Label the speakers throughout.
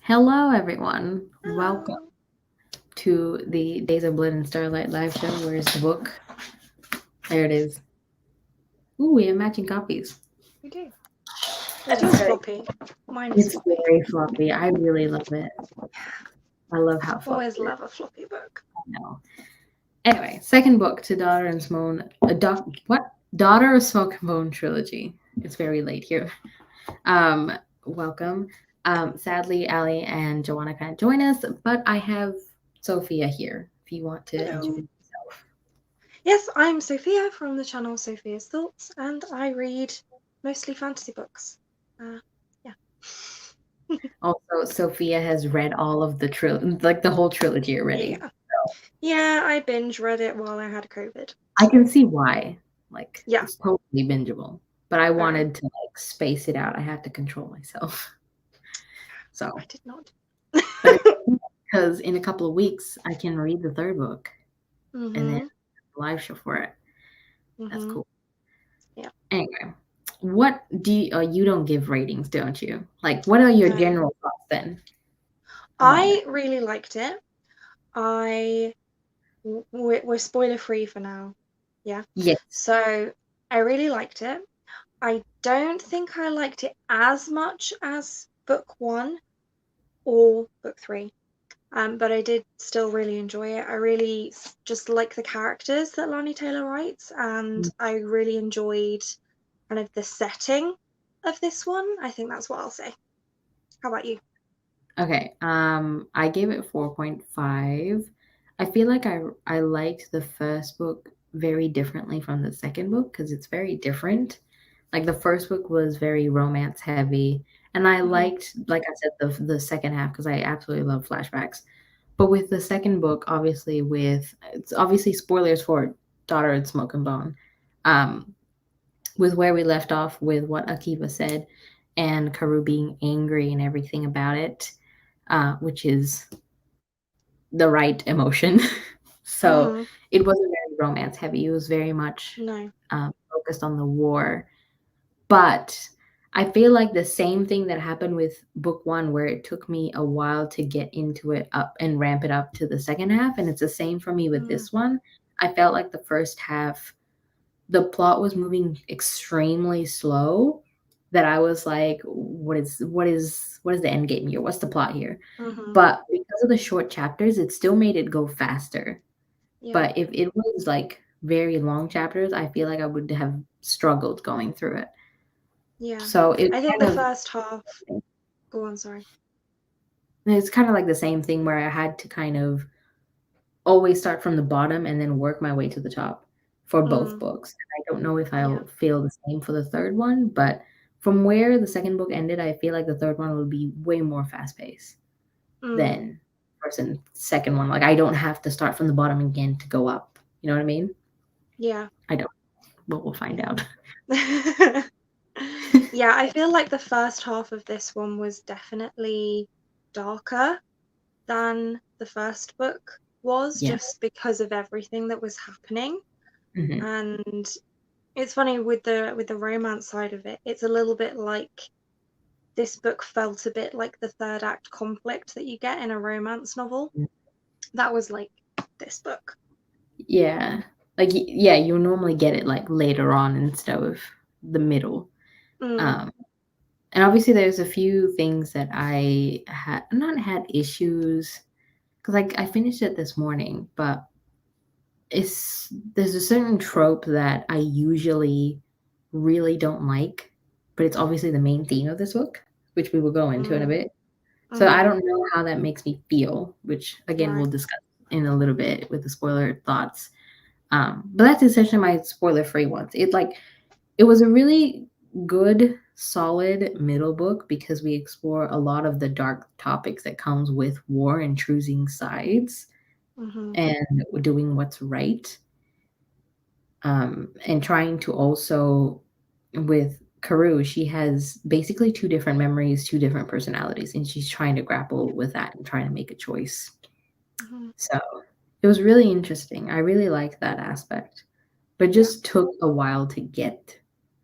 Speaker 1: Hello, everyone. Welcome
Speaker 2: Hello.
Speaker 1: to the Days of Blood and Starlight live show. Where's the book? There it is. Ooh, we have matching copies.
Speaker 2: We do. Is
Speaker 1: That's
Speaker 2: yours
Speaker 1: very.
Speaker 2: floppy? Mine is
Speaker 1: It's
Speaker 2: floppy.
Speaker 1: very floppy. I really love it. I love how floppy
Speaker 2: Always
Speaker 1: it is.
Speaker 2: love a floppy book.
Speaker 1: No. Anyway, second book to Daughter and Smoke. What? Daughter of Smoke and Bone trilogy. It's very late here. Um, welcome. Sadly, Ali and Joanna can't join us, but I have Sophia here. If you want to
Speaker 2: Hello.
Speaker 1: introduce yourself.
Speaker 2: Yes, I'm Sophia from the channel Sophia's Thoughts, and I read mostly fantasy books. Yeah.
Speaker 1: Also, Sophia has read all of the like the whole trilogy already.
Speaker 2: Yeah. Yeah, I binge read it while I had COVID.
Speaker 1: I can see why. Like,
Speaker 2: Yeah,
Speaker 1: it's totally bingeable. But I
Speaker 2: very.
Speaker 1: wanted to like space it out. I had to control myself. So,
Speaker 2: I did not.
Speaker 1: but it's because in a couple of weeks I can read the third book and then
Speaker 2: Mhm.
Speaker 1: live show for it. That's
Speaker 2: Mhm.
Speaker 1: cool.
Speaker 2: Yeah.
Speaker 1: Anyway, what do you don't give ratings, don't you? Like, what are your
Speaker 2: No.
Speaker 1: general thoughts then about it?
Speaker 2: I really liked it. I we're spoiler free for now. Yeah.
Speaker 1: Yes.
Speaker 2: So I really liked it. I don't think I liked it as much as book one or book three, but I did still really enjoy it. I really just like the characters that Lani Taylor writes, and I really enjoyed kind of the setting of this one. I think that's what I'll say. How about you?
Speaker 1: Okay. I gave it 4.5. I feel like I liked the first book very differently from the second book because it's very different. Like the first book was very romance heavy, and I
Speaker 2: Hmm.
Speaker 1: liked, like I said, the second half because I absolutely love flashbacks. But with the second book, obviously, with it's obviously spoilers for Daughter and Smoke and Bone. Um, with where we left off with what Akiva said and Karu being angry and everything about it, which is the right emotion. So
Speaker 2: Hmm.
Speaker 1: it wasn't very romance heavy. It was very much
Speaker 2: No.
Speaker 1: focused on the war. But I feel like the same thing that happened with book one, where it took me a while to get into it up and ramp it up to the second half. And it's the same for me with
Speaker 2: Mm.
Speaker 1: this one. I felt like the first half, the plot was moving extremely slow that I was like, what is the end game here? What's the plot here?
Speaker 2: Hmm.
Speaker 1: But because of the short chapters, it still made it go faster.
Speaker 2: Yeah.
Speaker 1: But if it was like very long chapters, I feel like I would have struggled going through it.
Speaker 2: Yeah.
Speaker 1: So it
Speaker 2: I think the
Speaker 1: kind of
Speaker 2: first half. Go on. Sorry.
Speaker 1: it's kind of like the same thing where I had to kind of always start from the bottom and then work my way to the top for both
Speaker 2: Mm.
Speaker 1: books. I don't know if
Speaker 2: Yeah.
Speaker 1: I'll feel the same for the third one, but from where the second book ended, I feel like the third one will be way more fast paced
Speaker 2: Mm.
Speaker 1: than first and second one. Like I don't have to start from the bottom again to go up. You know what I mean?
Speaker 2: Yeah.
Speaker 1: I don't, but we'll find out.
Speaker 2: Yeah, I feel like the first half of this one was definitely darker than the first book was,
Speaker 1: Yeah.
Speaker 2: just because of everything that was happening.
Speaker 1: Hmm.
Speaker 2: And it's funny with the romance side of it, it's a little bit like this book felt a bit like the third act conflict that you get in a romance novel. That was like this book.
Speaker 1: Yeah. Like, yeah, you normally get it like later on instead of the middle.
Speaker 2: Mm.
Speaker 1: Um, and obviously, there's a few things that I had not had issues because like I finished it this morning, but there's a certain trope that I usually really don't like, but it's obviously the main theme of this book, which we will go into in a
Speaker 2: Mm.
Speaker 1: bit. So I
Speaker 2: Mm.
Speaker 1: don't know how that makes me feel, which again we'll
Speaker 2: Right.
Speaker 1: discuss in a little bit with the spoiler thoughts. But that's essentially my spoiler-free ones. It was a really good, solid middle book because we explore a lot of the dark topics that comes with war and choosing sides
Speaker 2: Mm-hmm.
Speaker 1: and doing what's right. And trying to also with Karu, she has basically two different memories, two different personalities, and she's trying to grapple with that and trying to make a choice.
Speaker 2: Mm-hmm.
Speaker 1: So it was really interesting. I really liked that aspect, but
Speaker 2: Yeah.
Speaker 1: just took a while to get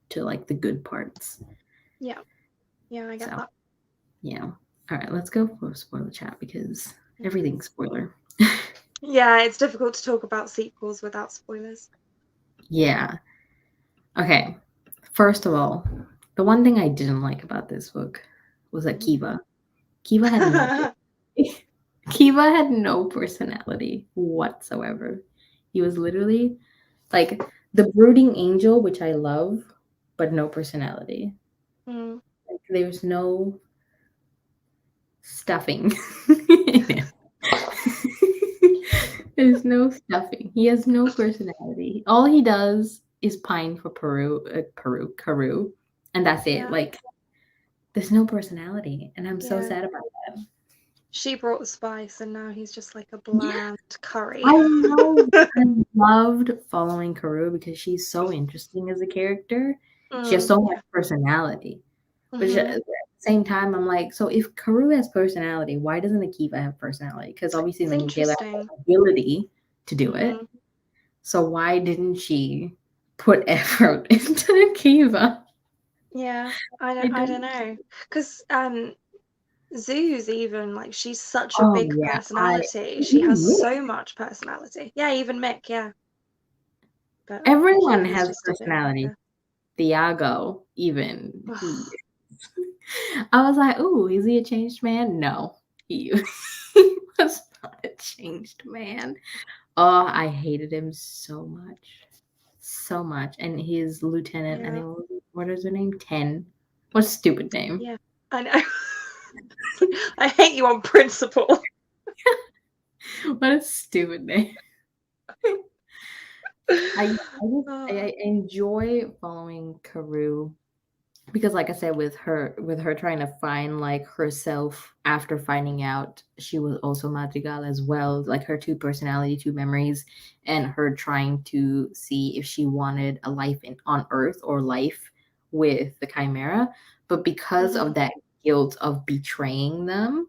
Speaker 1: to like the good parts.
Speaker 2: Yeah. Yeah, I get
Speaker 1: So
Speaker 2: that.
Speaker 1: yeah. All right, let's go for spoiler chat because everything's spoiler.
Speaker 2: Yeah, it's difficult to talk about sequels without spoilers.
Speaker 1: Yeah. Okay. First of all, the one thing I didn't like about this book was that Kiva had no Kiva had no personality whatsoever. He was literally like the brooding angel, which I love, but no personality.
Speaker 2: Mm.
Speaker 1: Like, there's no stuffing in him. There's no stuffing. He has no personality. All he does is pine for Carew, and that's it.
Speaker 2: Yeah,
Speaker 1: Like, there's no personality, and I'm so
Speaker 2: yeah.
Speaker 1: sad about that.
Speaker 2: She brought the spice, and now he's just like a
Speaker 1: Yeah,
Speaker 2: bland curry.
Speaker 1: I know. I loved following Carew because she's so interesting as a character. She has so much
Speaker 2: Yeah.
Speaker 1: personality. But at
Speaker 2: Mm-hmm.
Speaker 1: the same time, I'm like, so if Carew has personality, why doesn't Akiva have personality? Because obviously
Speaker 2: It's
Speaker 1: Lady Taylor has
Speaker 2: interesting.
Speaker 1: the ability to do it.
Speaker 2: Mm-hmm.
Speaker 1: So why didn't she put effort into Akiva?
Speaker 2: Yeah,
Speaker 1: I
Speaker 2: I
Speaker 1: don't.
Speaker 2: don't know, because Zoo's even like she's such a
Speaker 1: Oh
Speaker 2: big
Speaker 1: yeah,
Speaker 2: personality. She has
Speaker 1: even Mick.
Speaker 2: so much personality. Yeah, even Mick. Yeah, but
Speaker 1: Everyone
Speaker 2: he's
Speaker 1: has
Speaker 2: just a bit like
Speaker 1: personality.
Speaker 2: a.
Speaker 1: Thiago, even he.
Speaker 2: Ugh,
Speaker 1: I was like, "Ooh, is he a changed man?" No, he, he was not a changed man. Oh, I hated him so much, so much. And his lieutenant, I
Speaker 2: yeah,
Speaker 1: think, what is her name? 10. What a stupid name.
Speaker 2: yeah. I know. I hate you on principle.
Speaker 1: What a stupid name.
Speaker 2: Oh,
Speaker 1: I enjoy following Carew because like I said with her trying to find like herself after finding out she was also Madrigal as well, like her two personality, two memories, and her trying to see if she wanted a life on Earth or life with the Chimera, but because
Speaker 2: mm-hmm,
Speaker 1: of that guilt of betraying them,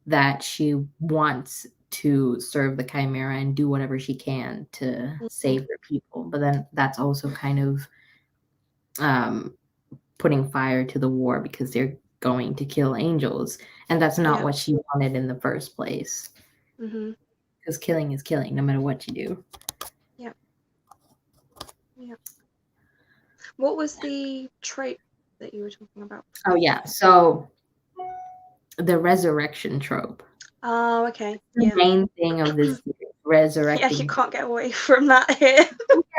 Speaker 1: that she wants to serve the Chimera and do whatever she can to
Speaker 2: mm-hmm.
Speaker 1: save her people. But then that's also kind of um, putting fire to the war because they're going to kill angels. And that's not
Speaker 2: Yeah,
Speaker 1: what she wanted in the first place.
Speaker 2: mm-hmm,
Speaker 1: Because killing is killing, no matter what you do.
Speaker 2: yeah, yeah. What was the trait that you were talking about
Speaker 1: Oh,
Speaker 2: before?
Speaker 1: yeah. So the resurrection trope.
Speaker 2: Oh, okay.
Speaker 1: The
Speaker 2: Yeah.
Speaker 1: main thing of this series,
Speaker 2: Yeah, you
Speaker 1: resurrecting.
Speaker 2: can't get away from that here.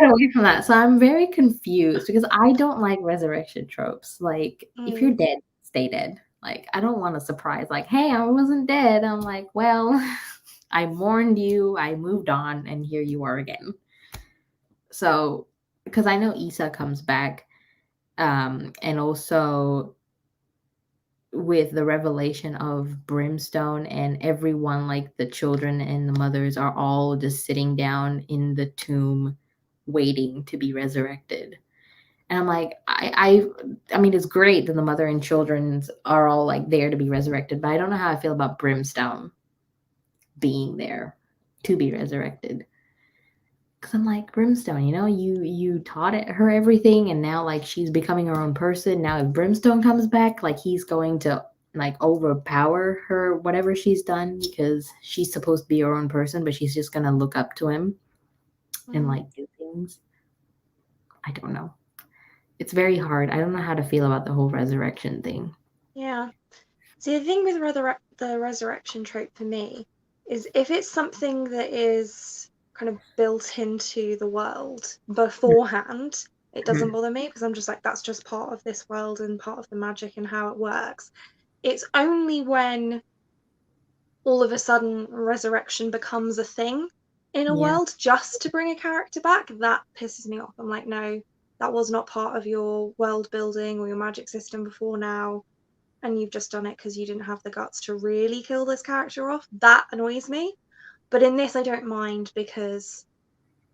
Speaker 1: Get away from that. So I'm very confused because I don't like resurrection tropes. Like, if you're
Speaker 2: Mm,
Speaker 1: dead, stay dead. Like, I don't want a surprise. Like, hey, I wasn't dead. I'm like, well, I mourned you. I moved on, and here you are again. So, because I know Issa comes back, and also with the revelation of Brimstone and everyone, like the children and the mothers, are all just sitting down in the tomb, waiting to be resurrected. And I'm like, I mean, it's great that the mother and children's are all like there to be resurrected, but I don't know how I feel about Brimstone being there to be resurrected. Cause I'm like, Brimstone, you taught her everything, and now like she's becoming her own person. Now if Brimstone comes back, like he's going to like overpower her, whatever she's done, because she's supposed to be her own person, but she's just gonna look up to him and
Speaker 2: mm,
Speaker 1: like do things. I don't know. It's very hard. I don't know how to feel about the whole resurrection thing.
Speaker 2: yeah. See, the thing with the resurrection trope for me is if it's something that is kind of built into the world beforehand, it doesn't
Speaker 1: Mhm.
Speaker 2: bother me because I'm just like, that's just part of this world and part of the magic and how it works. It's only when all of a sudden resurrection becomes a thing in a
Speaker 1: Yeah.
Speaker 2: world just to bring a character back that pisses me off. I'm like, no, that was not part of your world building or your magic system before now, and you've just done it because you didn't have the guts to really kill this character off. That annoys me. But in this I don't mind because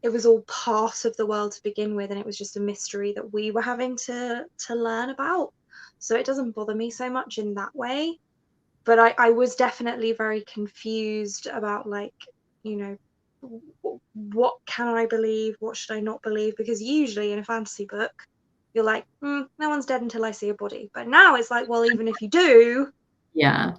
Speaker 2: it was all part of the world to begin with and it was just a mystery that we were having to learn about, so it doesn't bother me so much in that way. But I was definitely very confused about like, you know, what can I believe, what should I not believe, because usually in a fantasy book you're like, no one's dead until I see a body, but now it's like, well, even if you do,
Speaker 1: Yeah.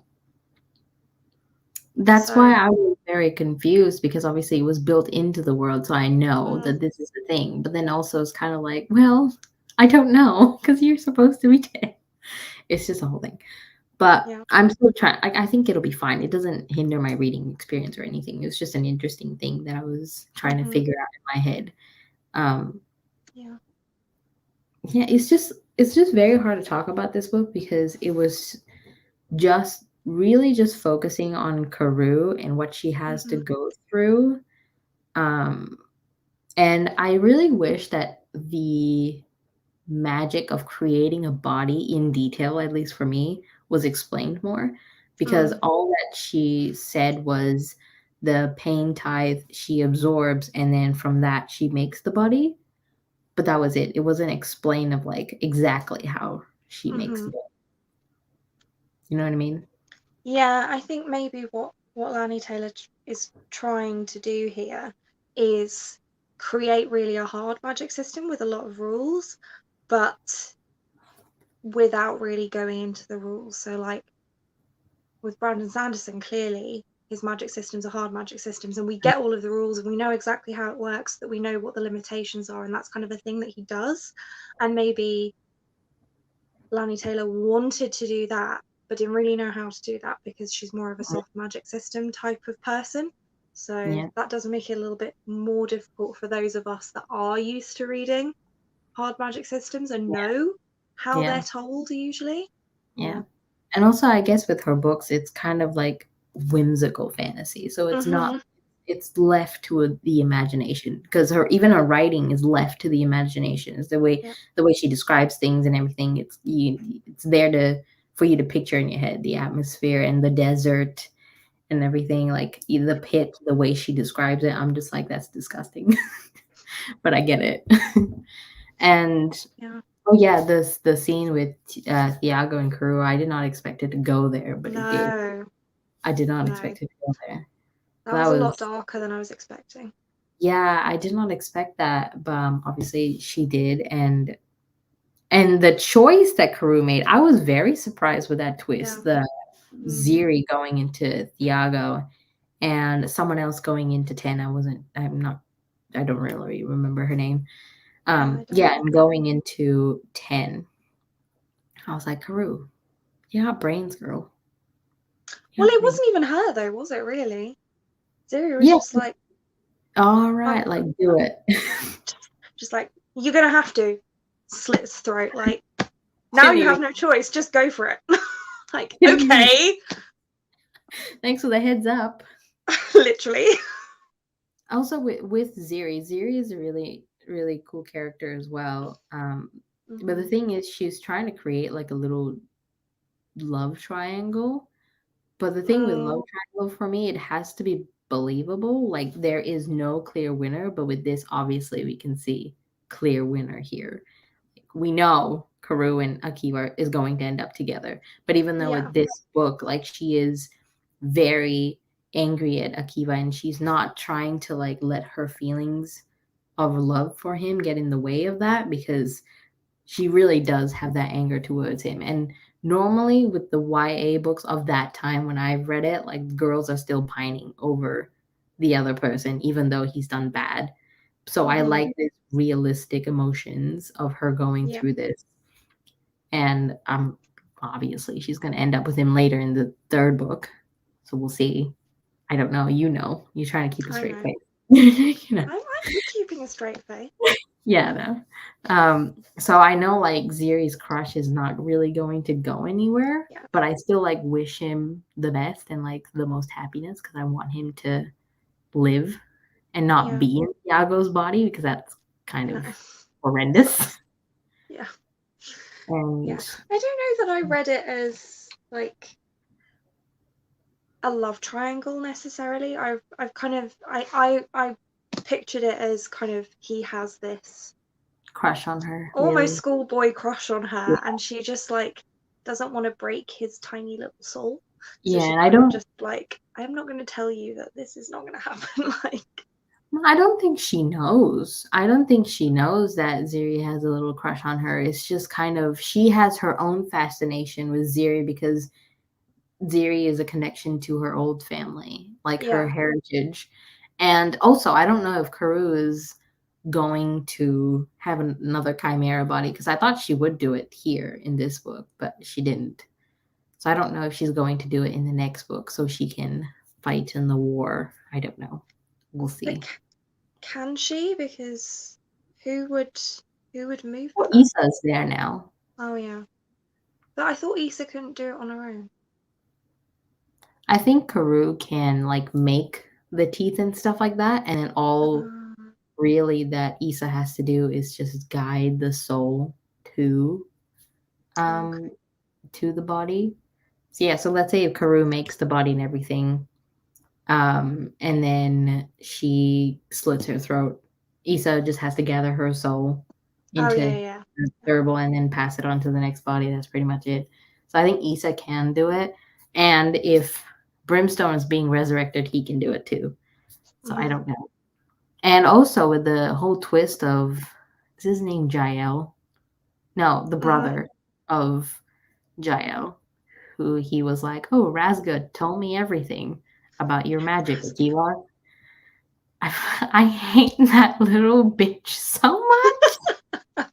Speaker 1: That's why
Speaker 2: So,
Speaker 1: I was very confused because obviously it was built into the world, so I know
Speaker 2: mm,
Speaker 1: that this is the thing. But then also it's kind of like, well, I don't know because you're supposed to be dead. It's just a whole thing. But
Speaker 2: yeah.
Speaker 1: I'm still trying. I think it'll be fine. It doesn't hinder my reading experience or anything. It's just an interesting thing that I was trying to
Speaker 2: Hmm.
Speaker 1: figure out in my head. Um,
Speaker 2: Yeah.
Speaker 1: yeah, it's just very hard to talk about this book because it was just really just focusing on Karu and what she has to
Speaker 2: Hmm.
Speaker 1: go through. Um, and I really wish that the magic of creating a body in detail, at least for me, was explained more because
Speaker 2: Mm.
Speaker 1: all that she said was the pain tithe she absorbs and then from that she makes the body. But that was it. It wasn't explained of like exactly how she makes
Speaker 2: Hmm.
Speaker 1: the body. You know what I mean?
Speaker 2: Yeah, I think maybe what Lani Taylor is trying to do here is create really a hard magic system with a lot of rules, but without really going into the rules. So, like with Brandon Sanderson, clearly his magic systems are hard magic systems, and we get all of the rules and we know exactly how it works, that we know what the limitations are, and that's kind of a thing that he does. And maybe Lani Taylor wanted to do that, but didn't really know how to do that because she's more of a soft magic system type of person. So
Speaker 1: Yeah.
Speaker 2: that does make it a little bit more difficult for those of us that are used to reading hard magic systems and
Speaker 1: Yeah.
Speaker 2: know how
Speaker 1: Yeah.
Speaker 2: they're told usually.
Speaker 1: Yeah.
Speaker 2: Yeah.
Speaker 1: And also, I guess with her books, it's kind of like whimsical fantasy. So it's not,
Speaker 2: Mhm.
Speaker 1: it's left to the imagination because her even her writing is left to the imagination. It's
Speaker 2: Yeah.
Speaker 1: the way she describes things and everything. It's there to for you to picture in your head the atmosphere and the desert and everything. Like the pit, the way she describes it, I'm just like that's disgusting, but I get it. And
Speaker 2: Yeah.
Speaker 1: oh yeah, the scene with Thiago and Kuru, I did not expect it to go there, but it did.
Speaker 2: No,
Speaker 1: I did not
Speaker 2: no.
Speaker 1: expect it to go there.
Speaker 2: That
Speaker 1: That
Speaker 2: was a lot
Speaker 1: was
Speaker 2: darker than I was expecting.
Speaker 1: yeah, I did not expect that, but obviously she did, and the choice that Kuru made, I was very surprised with that twist.
Speaker 2: Yeah.
Speaker 1: The
Speaker 2: Mm.
Speaker 1: Ziri going into Thiago and someone else going into Ten. I don't really remember her name.
Speaker 2: Yeah, I don't
Speaker 1: Yeah, and
Speaker 2: either.
Speaker 1: going into 10. I was like, Kuru, you got brains, girl. You
Speaker 2: Well,
Speaker 1: got
Speaker 2: it
Speaker 1: brains.
Speaker 2: wasn't even her though, was it really? Zuri was
Speaker 1: Yeah.
Speaker 2: just like,
Speaker 1: All
Speaker 2: I'm
Speaker 1: right, like do it.
Speaker 2: just like, you're gonna have to slit his throat. Like, now
Speaker 1: Didn't
Speaker 2: you
Speaker 1: even
Speaker 2: have no choice, just go for it. Like,
Speaker 1: didn't even
Speaker 2: okay.
Speaker 1: thanks for the heads up.
Speaker 2: Literally.
Speaker 1: Also with Ziri, Ziri is a really, really cool character as well. But the
Speaker 2: Hmm.
Speaker 1: thing is she's trying to create like a little love triangle. But the thing with love
Speaker 2: Mm,
Speaker 1: triangle for me, it has to be believable. Like there is no clear winner, but with this, obviously we can see clear winner here. We know Karu and Akiva is going to end up together. But even though
Speaker 2: yeah,
Speaker 1: with this book, like she is very angry at Akiva and she's not trying to like let her feelings of love for him get in the way of that because she really does have that anger towards him. And normally with the YA books of that time when I've read it, like girls are still pining over the other person, even though he's done bad. So I
Speaker 2: hmm,
Speaker 1: like this realistic emotions of her going
Speaker 2: yeah,
Speaker 1: through this. And obviously she's gonna end up with him later in the third book. So we'll see. I don't know. You know, you're trying to keep a
Speaker 2: I
Speaker 1: straight
Speaker 2: know.
Speaker 1: face. you know.
Speaker 2: I'm keeping a straight face.
Speaker 1: Yeah, no. So I know like Ziri's crush is not really going to go anywhere,
Speaker 2: Yeah,
Speaker 1: but I still like wish him the best and like the most happiness because I want him to live and not
Speaker 2: yeah,
Speaker 1: be in Thiago's body because that's kind
Speaker 2: no,
Speaker 1: of
Speaker 2: sucks.
Speaker 1: horrendous.
Speaker 2: Yeah,
Speaker 1: And
Speaker 2: yeah. I don't know that I read it as like a love triangle necessarily. I've kind of I pictured it as kind of he has this
Speaker 1: crush on her,
Speaker 2: almost
Speaker 1: really.
Speaker 2: schoolboy crush on
Speaker 1: Yeah,
Speaker 2: her, and she just like doesn't want to break his tiny little soul. So
Speaker 1: yeah,
Speaker 2: she
Speaker 1: and I
Speaker 2: kind of
Speaker 1: don't
Speaker 2: just like, I'm not going to tell you that this is not going to happen. Like,
Speaker 1: I don't think she knows. I don't think she knows that Ziri has a little crush on her. It's just kind of she has her own fascination with Ziri because Ziri is a connection to her old family, like her
Speaker 2: Yeah.
Speaker 1: heritage. And also, I don't know if Karoo is going to have another chimera body because I thought she would do it here in this book, but she didn't. So I don't know if she's going to do it in the next book so she can fight in the war. I don't know. We'll see.
Speaker 2: But can she? Because who would move
Speaker 1: Well,
Speaker 2: her?
Speaker 1: Issa's there now.
Speaker 2: Oh yeah. But I thought Issa couldn't do it on her own.
Speaker 1: I think Karoo can like make the teeth and stuff like that, and then all really that Issa has to do is just guide the soul to
Speaker 2: Okay.
Speaker 1: to the body. So yeah, so let's say if Karoo makes the body and everything, and then she slits her throat, Issa just has to gather her soul
Speaker 2: Oh
Speaker 1: into
Speaker 2: yeah.
Speaker 1: the gerbil and then pass it on to the next body. That's pretty much it. So I think Issa can do it. And if Brimstone is being resurrected, he can do it too. So I don't know. And also with the whole twist of, is his name Jael? No, the brother of Jael, who he was like, "Oh, Razgud told me everything about your magic, Akiva." I hate that little bitch so much.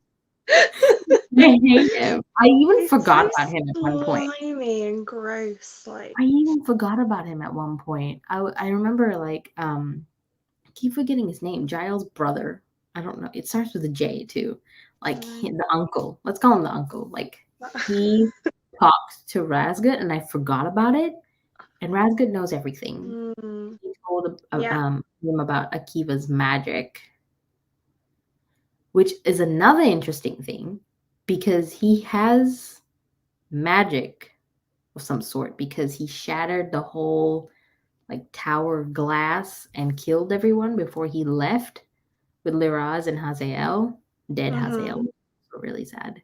Speaker 1: I hate him. I even
Speaker 2: He's
Speaker 1: forgot
Speaker 2: so
Speaker 1: about him at one point.
Speaker 2: slimy and gross. Like
Speaker 1: I even forgot about him at one point. I remember like I keep forgetting his name. Giles' brother. I don't know. It starts with a J too. Like the uncle. Let's call him the uncle. Like he talked to Razgud, and I forgot about it. And Razgud knows everything. He told
Speaker 2: yeah.
Speaker 1: him about Akiva's magic, which is another interesting thing because he has magic of some sort because he shattered the whole like tower of glass and killed everyone before he left with Liraz and Hazael. Dead Hazael. So really sad.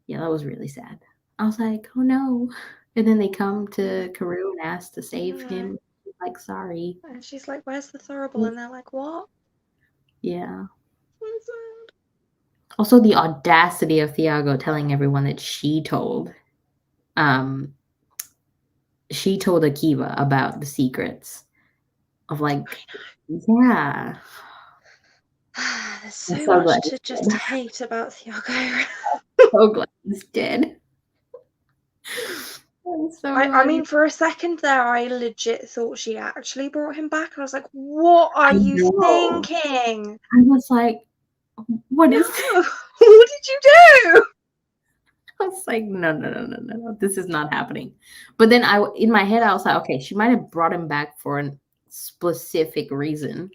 Speaker 1: Yeah, that was really sad. I was like, oh no. And then they come to Karoo and ask to save him. He's like, sorry.
Speaker 2: And she's like, "Where's the Thurible?" And they're like, "What?"
Speaker 1: Yeah.
Speaker 2: So sad.
Speaker 1: Also, the audacity of Thiago telling everyone that um, she told Akiva about the secrets of like, yeah.
Speaker 2: There's
Speaker 1: I'm
Speaker 2: so
Speaker 1: so glad
Speaker 2: much to
Speaker 1: he's
Speaker 2: just
Speaker 1: dead.
Speaker 2: hate about Thiago.
Speaker 1: So glad he's dead. I'm so
Speaker 2: I
Speaker 1: glad
Speaker 2: mean, for a second there, I legit thought she actually brought him back. I was like, "What are
Speaker 1: I
Speaker 2: you
Speaker 1: know.
Speaker 2: thinking?
Speaker 1: I was like, what
Speaker 2: No,
Speaker 1: is this?
Speaker 2: what did you do?"
Speaker 1: I was like, no, no, no, no, no, no, this is not happening. But then in my head, I was like, okay, she might have brought him back for a specific reason,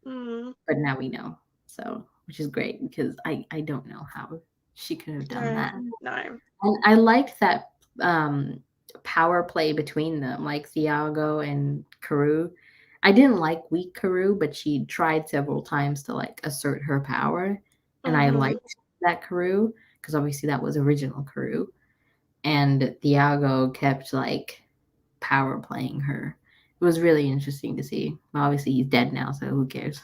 Speaker 1: but now we know. So, which is great because I don't know how she could have done that.
Speaker 2: No.
Speaker 1: And I liked that power play between them, like Thiago and Karoo. I didn't like weak Karoo, but she tried several times to like assert her power, and I liked that Karoo because obviously that was original Karoo, and Thiago kept like power playing her. It was really interesting to see. Obviously, he's dead now, so who cares?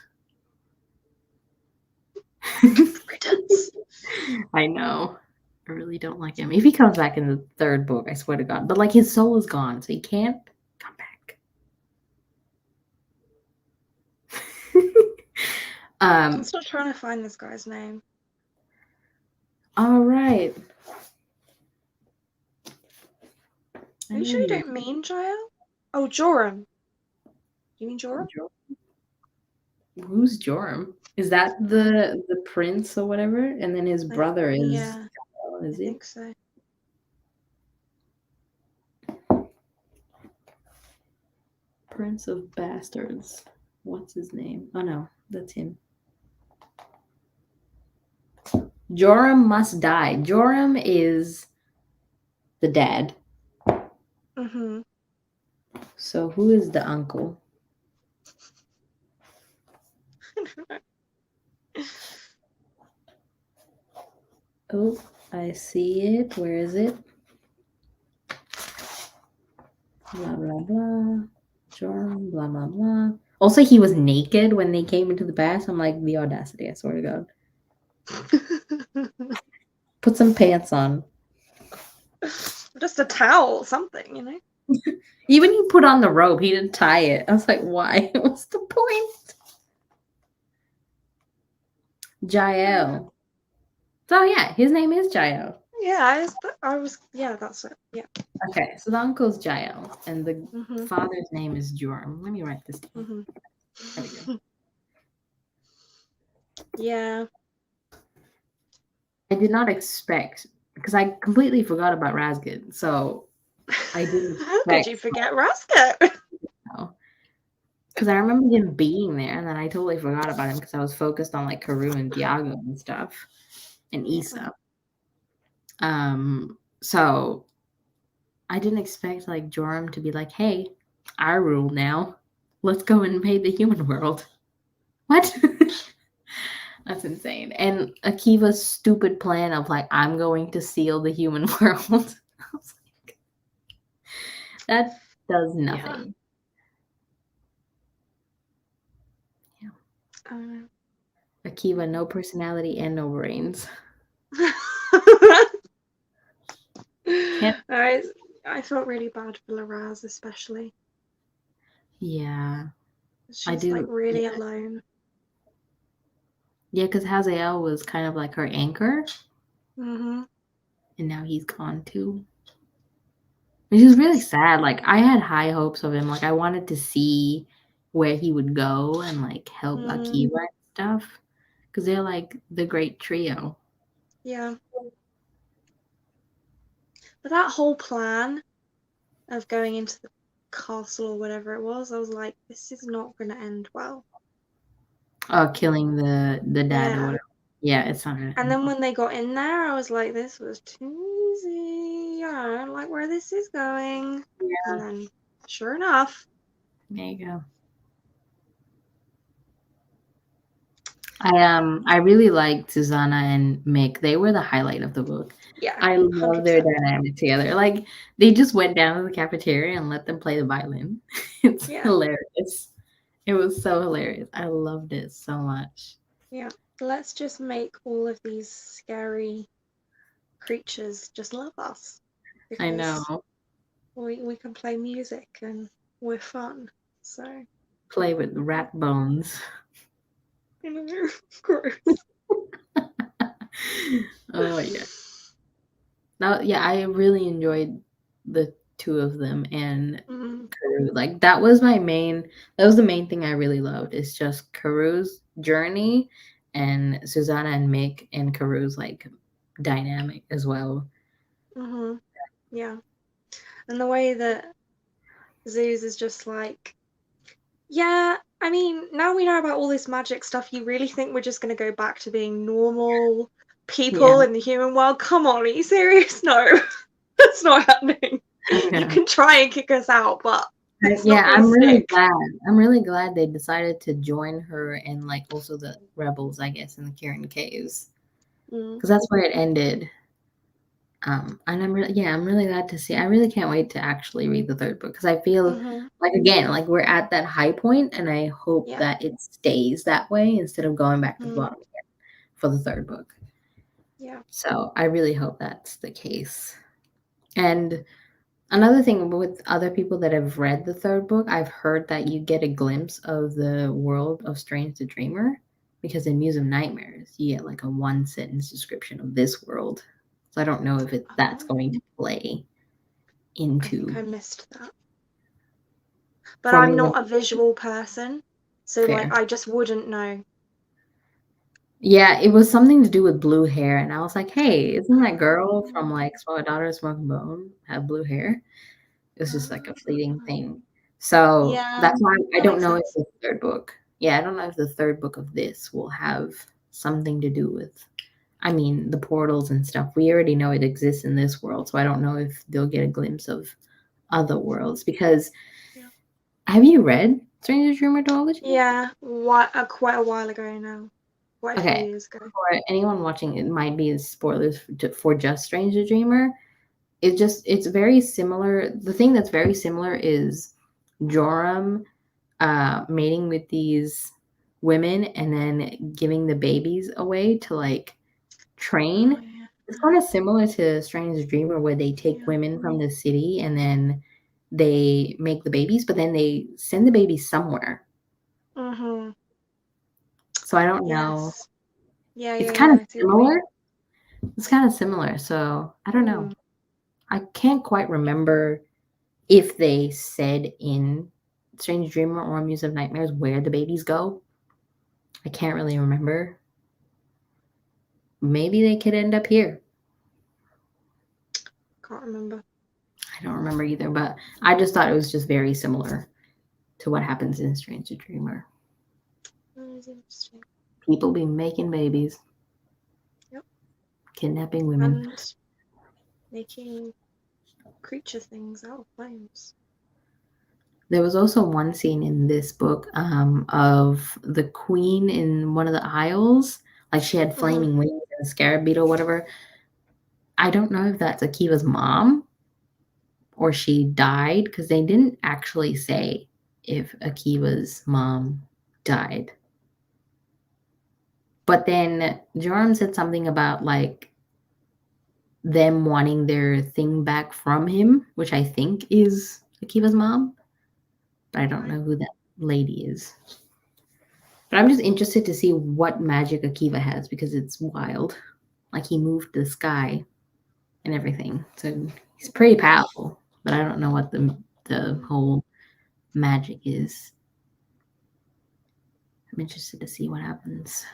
Speaker 2: Riddance.
Speaker 1: I know. I really don't like him. If he comes back in the third book, I swear to God. But like his soul is gone, so he can't come back.
Speaker 2: I'm still trying to find this guy's name.
Speaker 1: All right.
Speaker 2: Are you sure you don't mean Jael? Oh, Joram. Do you mean Joram?
Speaker 1: Who's Joram? Is that the prince or whatever? And then his brother is
Speaker 2: Yeah,
Speaker 1: is
Speaker 2: I
Speaker 1: it?
Speaker 2: think so.
Speaker 1: Prince of Bastards. What's his name? Oh no, that's him. Joram must die. Joram is the dad. So who is the uncle? Oh, I see it. Where is it? Blah blah blah. Joram, blah blah blah. Also, he was naked when they came into the bath. I'm like, the audacity, I swear to God. Put some pants on.
Speaker 2: Just a towel, something, you know?
Speaker 1: Even he put on the rope, he didn't tie it. I was like, why? What's the point? Jael. So yeah, his name is Jael.
Speaker 2: Yeah, yeah, that's it. Yeah.
Speaker 1: Okay, so the uncle's Jael, and the
Speaker 2: Mhm.
Speaker 1: father's name is Joram. Let me write this down.
Speaker 2: Mhm.
Speaker 1: There we go.
Speaker 2: Yeah.
Speaker 1: I did not expect, because I completely forgot about Razgid, so I didn't
Speaker 2: How could
Speaker 1: expect,
Speaker 2: you forget Rasket?
Speaker 1: because I remember him being there, and then I totally forgot about him because I was focused on like Karu and Diago and stuff, and
Speaker 2: Yeah.
Speaker 1: Issa. So I didn't expect like Joram to be like, "Hey, I rule now. Let's go and invade the human world." What? That's insane. And Akiva's stupid plan of like, I'm going to seal the human world. I was like, that does nothing. Yeah. Akiva, no personality and no brains. Can't.
Speaker 2: I felt really bad for Laraz, especially.
Speaker 1: Yeah, I
Speaker 2: She's like
Speaker 1: do.
Speaker 2: really
Speaker 1: Yeah,
Speaker 2: alone.
Speaker 1: yeah, because Hazael was kind of like her anchor,
Speaker 2: Mhm.
Speaker 1: and now he's gone too. Which is really sad. Like I had high hopes of him. Like I wanted to see where he would go and like help Akiva and stuff. Because they're like the great trio.
Speaker 2: Yeah. But that whole plan of going into the castle or whatever it was, I was like, this is not going to end well.
Speaker 1: Killing the dad or
Speaker 2: Yeah.
Speaker 1: whatever. Yeah, it's not gonna
Speaker 2: And
Speaker 1: end
Speaker 2: then
Speaker 1: well.
Speaker 2: when they got in there, I was like, this was too easy. I don't like where this is going.
Speaker 1: Yeah,
Speaker 2: And then, sure enough.
Speaker 1: there you go. I really liked Susanna and Mick. They were the highlight of the book.
Speaker 2: Yeah,
Speaker 1: I love their
Speaker 2: 100%.
Speaker 1: dynamic together. Like they just went down to the cafeteria and let them play the violin. It's
Speaker 2: Yeah.
Speaker 1: hilarious. It was so hilarious. I loved it so much.
Speaker 2: Yeah. Let's just make all of these scary creatures just love us.
Speaker 1: I
Speaker 2: Because
Speaker 1: know.
Speaker 2: we can play music and we're fun. So,
Speaker 1: Play with rat bones.
Speaker 2: you know, gross.
Speaker 1: Oh yeah. Now, yeah, I really enjoyed the two of them and
Speaker 2: Mm,
Speaker 1: Karu. Like that was my main. That was the main thing I really loved. It's just Karu's journey and Susanna and Mick and Karu's like dynamic as well.
Speaker 2: mhm. Yeah. And the way that Zeus is just like, yeah, I mean, now we know about all this magic stuff, you really think we're just going to go back to being normal
Speaker 1: Yeah,
Speaker 2: people in the human world? Come on, are you serious? No, that's not happening. You
Speaker 1: yeah.
Speaker 2: can try and kick us out, but it's not
Speaker 1: Yeah,
Speaker 2: going to
Speaker 1: I'm really
Speaker 2: stick.
Speaker 1: glad. I'm really glad they decided to join her and like also the rebels, I guess, in the Kieran Caves
Speaker 2: Mm,
Speaker 1: because that's where it ended. And I'm really glad to see. I really can't wait to actually read the third book because I feel
Speaker 2: mhm.
Speaker 1: like again, like we're at that high point, and I hope
Speaker 2: Yeah.
Speaker 1: that it stays that way instead of going back to the
Speaker 2: Mm,
Speaker 1: bottom again for the third book.
Speaker 2: yeah.
Speaker 1: So I really hope that's the case. And another thing with other people that have read the third book, I've heard that you get a glimpse of the world of Strange the Dreamer because in Muse of Nightmares, you get like a one sentence description of this world. So I don't know if that's
Speaker 2: Oh,
Speaker 1: going to play
Speaker 2: I think I
Speaker 1: into
Speaker 2: missed that. But
Speaker 1: for
Speaker 2: I'm
Speaker 1: Muse of
Speaker 2: not a visual person, so like
Speaker 1: Fair.
Speaker 2: I just wouldn't know.
Speaker 1: Yeah, it was something to do with blue hair, and I was like, "Hey, isn't that girl from
Speaker 2: Oh,
Speaker 1: like Smoke Daughter Smoke and Bone have blue hair?" It was just like a fleeting
Speaker 2: ah,
Speaker 1: thing. So
Speaker 2: yeah,
Speaker 1: that's why I
Speaker 2: that
Speaker 1: don't
Speaker 2: makes
Speaker 1: know if
Speaker 2: sense.
Speaker 1: the third book, yeah, I don't know if the third book of this will have something to do with, I mean, the portals and stuff. We already know it exists in this world, so I don't know if they'll get a glimpse of other worlds. Because
Speaker 2: Yeah.
Speaker 1: have you read Stranger Dreamer Duology?
Speaker 2: Yeah, quite a while ago now, quite a few
Speaker 1: Okay,
Speaker 2: years ago.
Speaker 1: for anyone watching, it might be spoilers for just Stranger Dreamer. It's very similar. The thing that's very similar is Joram mating with these women and then giving the babies away to like
Speaker 2: Oh
Speaker 1: train.
Speaker 2: yeah,
Speaker 1: It's kind of similar to Strange Dreamer where they take
Speaker 2: yeah,
Speaker 1: women from the city and then they make the babies, but then they send the babies somewhere.
Speaker 2: Mhm.
Speaker 1: So I don't know.
Speaker 2: Yes. Yeah,
Speaker 1: It's
Speaker 2: yeah,
Speaker 1: kind
Speaker 2: yeah.
Speaker 1: of
Speaker 2: I see what you mean.
Speaker 1: similar. It's kind of similar. So I don't know.
Speaker 2: Mm.
Speaker 1: I can't quite remember if they said in Strange Dreamer or Muse of Nightmares where the babies go. I can't really remember. Maybe they could end up here.
Speaker 2: Can't remember.
Speaker 1: I don't remember either, but I just thought it was just very similar to what happens in Strange Dreamer.
Speaker 2: That is interesting.
Speaker 1: People be making babies,
Speaker 2: Yep.
Speaker 1: kidnapping women.
Speaker 2: And making creature things out of flames.
Speaker 1: There was also one scene in this book of the queen in one of the aisles. Like she had
Speaker 2: Mhm.
Speaker 1: flaming wings and a scarab beetle, whatever. I don't know if that's Akiva's mom or she died because they didn't actually say if Akiva's mom died. But then Joram said something about like them wanting their thing back from him, which I think is Akiva's mom, but I don't
Speaker 2: Right.
Speaker 1: know who that lady is. But I'm just interested to see what magic Akiva has because it's wild. Like he moved the sky and everything. So he's pretty powerful, but I don't know what the
Speaker 2: Mm.
Speaker 1: whole magic is. I'm interested to see what happens.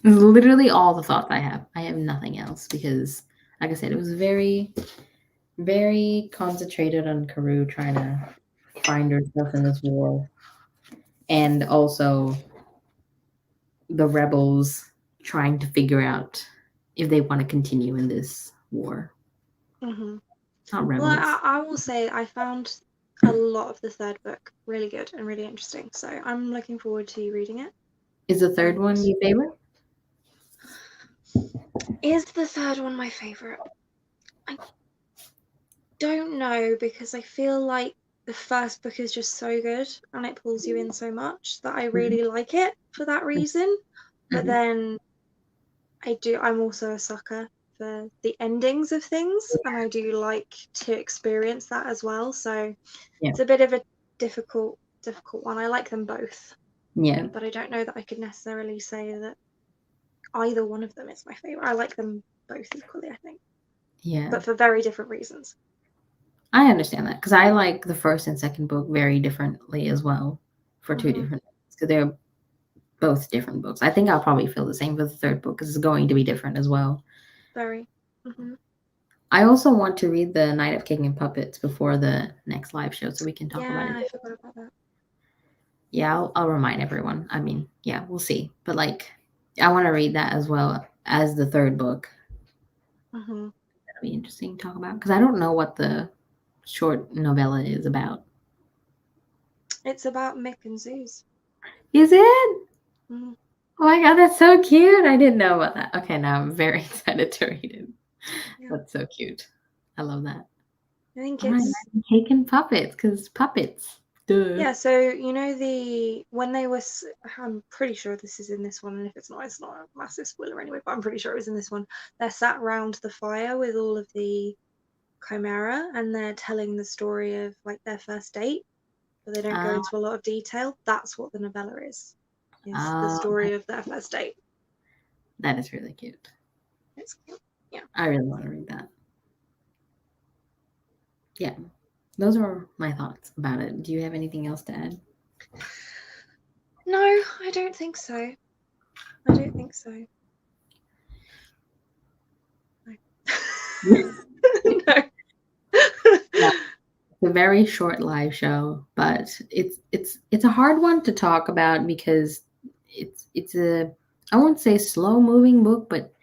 Speaker 1: Literally all the thoughts I have. I have nothing else because, like I said, it was very, very concentrated on Karoo trying to find herself in this war, and also the rebels trying to figure out if they want to continue in this war.
Speaker 2: Mhm.
Speaker 1: Not
Speaker 2: Well,
Speaker 1: rebels.
Speaker 2: I will say I found a lot of the third book really good and really interesting. So I'm looking forward to reading it.
Speaker 1: Is the third
Speaker 2: And
Speaker 1: one your favorite?
Speaker 2: is the third one my favorite? I don't know because I feel like the first book is just so good and it pulls you in so much that I
Speaker 1: Mhm.
Speaker 2: really like it for that reason. But
Speaker 1: Mhm.
Speaker 2: then I'm also a sucker for the endings of things and I do like to experience that as well. So
Speaker 1: Yeah.
Speaker 2: it's a bit of a difficult one. I like them both,
Speaker 1: Yeah.
Speaker 2: but I don't know that I could necessarily say that either one of them is my favorite. I like them both equally, I think,
Speaker 1: Yeah.
Speaker 2: but for very different reasons.
Speaker 1: I understand that because I like the first and second book very differently as well for two
Speaker 2: Hmm.
Speaker 1: different because they're both different books. I think I'll probably feel the same for the third book because it's going to be different as well.
Speaker 2: Very. Hmm.
Speaker 1: I also want to read the Night of King and Puppets before the next live show so we can talk about
Speaker 2: Yeah,
Speaker 1: it.
Speaker 2: I forgot about that.
Speaker 1: Yeah, I'll remind everyone. I mean, yeah, we'll see. But like, I want to read that as well as the third book.
Speaker 2: Hmm.
Speaker 1: That'll be interesting to talk about because I don't know what the short novella is about.
Speaker 2: It's about Mick and Zeus.
Speaker 1: Is it?
Speaker 2: Mm,
Speaker 1: Oh my god, that's so cute. I didn't know about that. Okay, now I'm very excited to read it.
Speaker 2: yeah,
Speaker 1: That's so cute. I love that.
Speaker 2: I think
Speaker 1: All right,
Speaker 2: it's
Speaker 1: I'm taking puppets because puppets. Duh.
Speaker 2: yeah. So you know when they were, I'm pretty sure this is in this one, and if it's not a massive spoiler anyway. But I'm pretty sure it was in this one. They're sat round the fire with all of the chimera, and they're telling the story of like their first date, but they don't go
Speaker 1: Uh,
Speaker 2: into a lot of detail. That's what the novella is the
Speaker 1: okay.
Speaker 2: story of their first date.
Speaker 1: That is really cute.
Speaker 2: It's cute. Yeah.
Speaker 1: I really want to read that. Yeah, those are my thoughts about it. Do you have anything else to add?
Speaker 2: No, I don't think so. I don't think so. No. No.
Speaker 1: Yeah, it's a very short live show, but it's a hard one to talk about because it's a I won't say slow moving book, but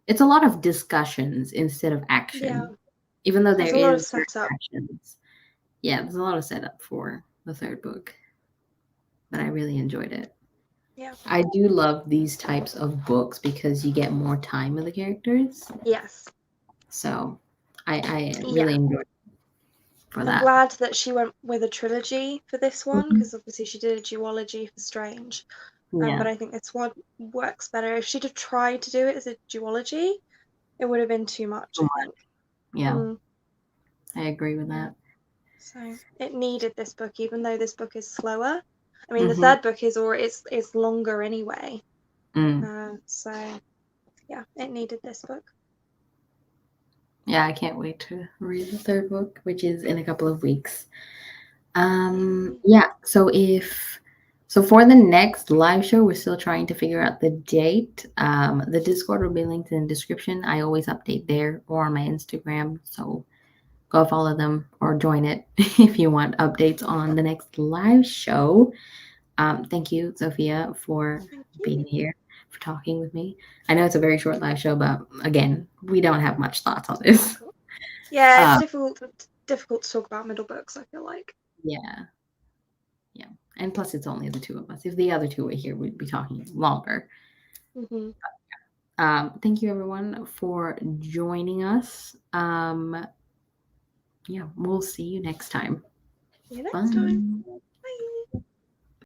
Speaker 1: it's a lot of discussions instead of
Speaker 2: Yeah,
Speaker 1: action. Even though
Speaker 2: there's
Speaker 1: there
Speaker 2: a lot of
Speaker 1: is certain
Speaker 2: setup.
Speaker 1: actions. Yeah, there's a lot of setup for the third book, but I really enjoyed it.
Speaker 2: Yeah.
Speaker 1: I do love these types of books because you get more time with the characters.
Speaker 2: Yes.
Speaker 1: So I really
Speaker 2: Yeah.
Speaker 1: enjoyed it for
Speaker 2: I'm
Speaker 1: that.
Speaker 2: glad that she went with a trilogy for this one
Speaker 1: Mhm.
Speaker 2: because obviously she did a duology for Strange. But
Speaker 1: Yeah.
Speaker 2: I think this one works better. If she'd have tried to do it as a duology, it would have been too much, I think.
Speaker 1: Yeah, I agree with
Speaker 2: Yeah.
Speaker 1: that.
Speaker 2: So it needed this book, even though this book is slower. I mean, the
Speaker 1: Mm-hmm.
Speaker 2: third book is, or it's longer anyway. So yeah, it needed this book.
Speaker 1: Yeah, I can't wait to read the third book, which is in a couple of weeks. Yeah, so for the next live show, we're still trying to figure out the date. The Discord will be linked in the description. I always update there or on my Instagram, so go follow them or join it if you want updates on the next live show. Thank you, Sophia, for
Speaker 2: Thank
Speaker 1: being
Speaker 2: you.
Speaker 1: here, for talking with me. I know it's a very short live show, but again, we don't have much thoughts on this.
Speaker 2: Difficult. Yeah, it's
Speaker 1: Uh,
Speaker 2: difficult to talk about middle books, I feel like.
Speaker 1: yeah, yeah. And plus, it's only the two of us. If the other two were here, we'd be talking longer.
Speaker 2: Mm-hmm.
Speaker 1: Thank you, everyone, for joining us. Yeah, we'll see you next time.
Speaker 2: See you next time.
Speaker 1: Bye.
Speaker 2: Bye.